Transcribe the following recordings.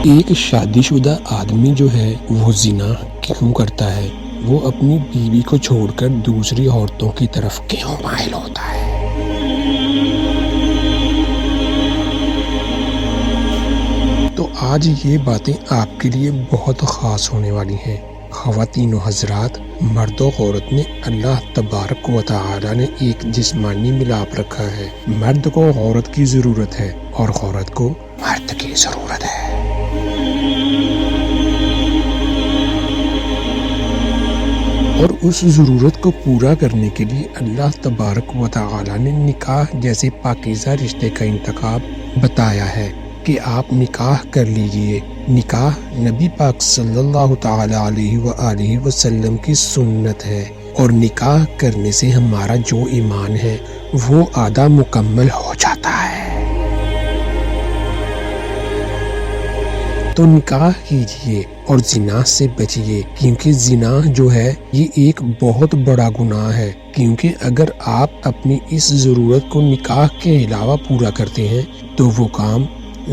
ایک شادی شدہ آدمی جو ہے وہ زنا کیوں کرتا ہے؟ وہ اپنی بیوی کو چھوڑ کر دوسری عورتوں کی طرف کیوں مائل ہوتا ہے؟ تو آج یہ باتیں آپ کے لیے بہت خاص ہونے والی ہیں۔ خواتین و حضرات، مرد و عورت نے اللہ تبارک و تعالی نے ایک جسمانی ملاپ رکھا ہے۔ مرد کو عورت کی ضرورت ہے اور عورت کو مرد کی ضرورت ہے۔ اور اس ضرورت کو پورا کرنے کے لیے اللہ تبارک و تعالی نے نکاح جیسے پاکیزہ رشتے کا انتخاب بتایا ہے کہ آپ نکاح کر لیجئے۔ نکاح نبی پاک صلی اللہ تعالی علیہ وآلہ وسلم کی سنت ہے، اور نکاح کرنے سے ہمارا جو ایمان ہے وہ آدھا مکمل ہو جاتا ہے۔ تو نکاح کیجئے اور زنا سے بچیے، کیونکہ زنا جو ہے یہ ایک بہت بڑا گناہ ہے۔ کیونکہ اگر آپ اپنی اس ضرورت کو نکاح کے علاوہ پورا کرتے ہیں تو وہ کام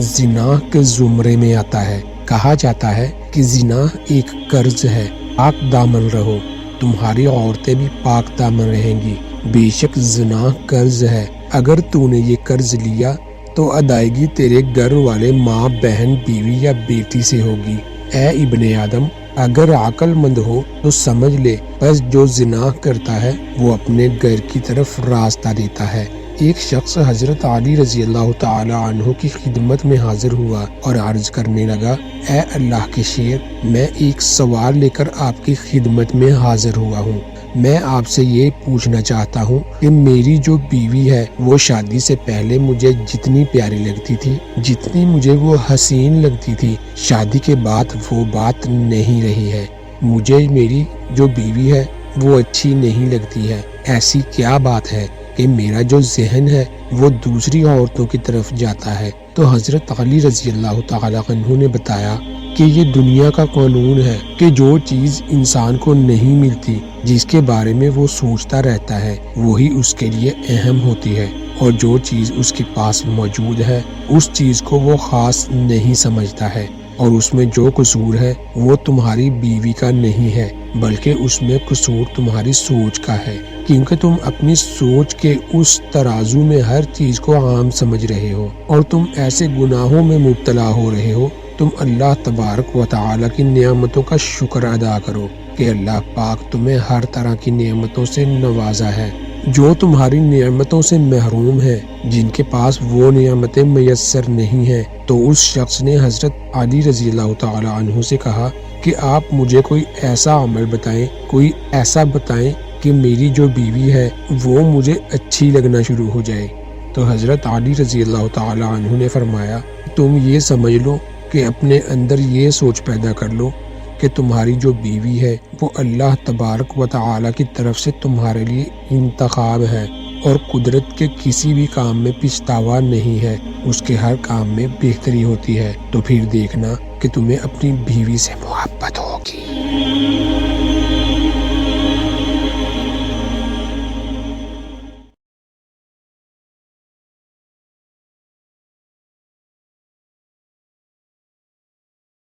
زنا کے زمرے میں آتا ہے۔ کہا جاتا ہے کہ زنا ایک قرض ہے، پاک دامن رہو، تمہاری عورتیں بھی پاک دامن رہیں گی۔ بے شک زنا قرض ہے، اگر تو نے یہ قرض لیا تو ادائیگی تیرے گھر والے ماں، بہن، بیوی یا بیٹی سے ہوگی۔ اے ابن آدم، اگر عقل مند ہو تو سمجھ لے، بس جو زنا کرتا ہے وہ اپنے گھر کی طرف راستہ دیتا ہے۔ ایک شخص حضرت علی رضی اللہ تعالی عنہ کی خدمت میں حاضر ہوا اور عرض کرنے لگا، اے اللہ کے شیر، میں ایک سوال لے کر آپ کی خدمت میں حاضر ہوا ہوں۔ میں آپ سے یہ پوچھنا چاہتا ہوں کہ میری جو بیوی ہے وہ شادی سے پہلے مجھے جتنی پیاری لگتی تھی، جتنی مجھے وہ حسین لگتی تھی، شادی کے بعد وہ بات نہیں رہی ہے۔ مجھے میری جو بیوی ہے وہ اچھی نہیں لگتی ہے۔ ایسی کیا بات ہے کہ میرا جو ذہن ہے وہ دوسری عورتوں کی طرف جاتا ہے؟ تو حضرت علی رضی اللہ تعالی عنہ نے بتایا کہ یہ دنیا کا قانون ہے کہ جو چیز انسان کو نہیں ملتی، جس کے بارے میں وہ سوچتا رہتا ہے، وہی اس کے لیے اہم ہوتی ہے، اور جو چیز اس کے پاس موجود ہے اس چیز کو وہ خاص نہیں سمجھتا ہے، اور اس میں جو قصور ہے وہ تمہاری بیوی کا نہیں ہے، بلکہ اس میں قصور تمہاری سوچ کا ہے، کیونکہ تم اپنی سوچ کے اس ترازو میں ہر چیز کو عام سمجھ رہے ہو، اور تم ایسے گناہوں میں مبتلا ہو رہے ہو۔ تم اللہ تبارک و تعالی کی نعمتوں کا شکر ادا کرو کہ اللہ پاک تمہیں ہر طرح کی نعمتوں سے نوازا ہے۔ جو تمہاری نعمتوں سے محروم ہے، جن کے پاس وہ نعمتیں میسر نہیں ہیں، تو اس شخص نے حضرت علی رضی اللہ تعالی عنہ سے کہا کہ آپ مجھے کوئی ایسا عمل بتائیں، کوئی ایسا بتائیں کہ میری جو بیوی ہے وہ مجھے اچھی لگنا شروع ہو جائے۔ تو حضرت علی رضی اللہ تعالی عنہ نے فرمایا، تم یہ سمجھ لو کہ اپنے اندر یہ سوچ پیدا کر لو کہ تمہاری جو بیوی ہے وہ اللہ تبارک و تعالی کی طرف سے تمہارے لیے انتخاب ہے، اور قدرت کے کسی بھی کام میں پچھتاوا نہیں ہے، اس کے ہر کام میں بہتری ہوتی ہے۔ تو پھر دیکھنا کہ تمہیں اپنی بیوی سے محبت ہوگی۔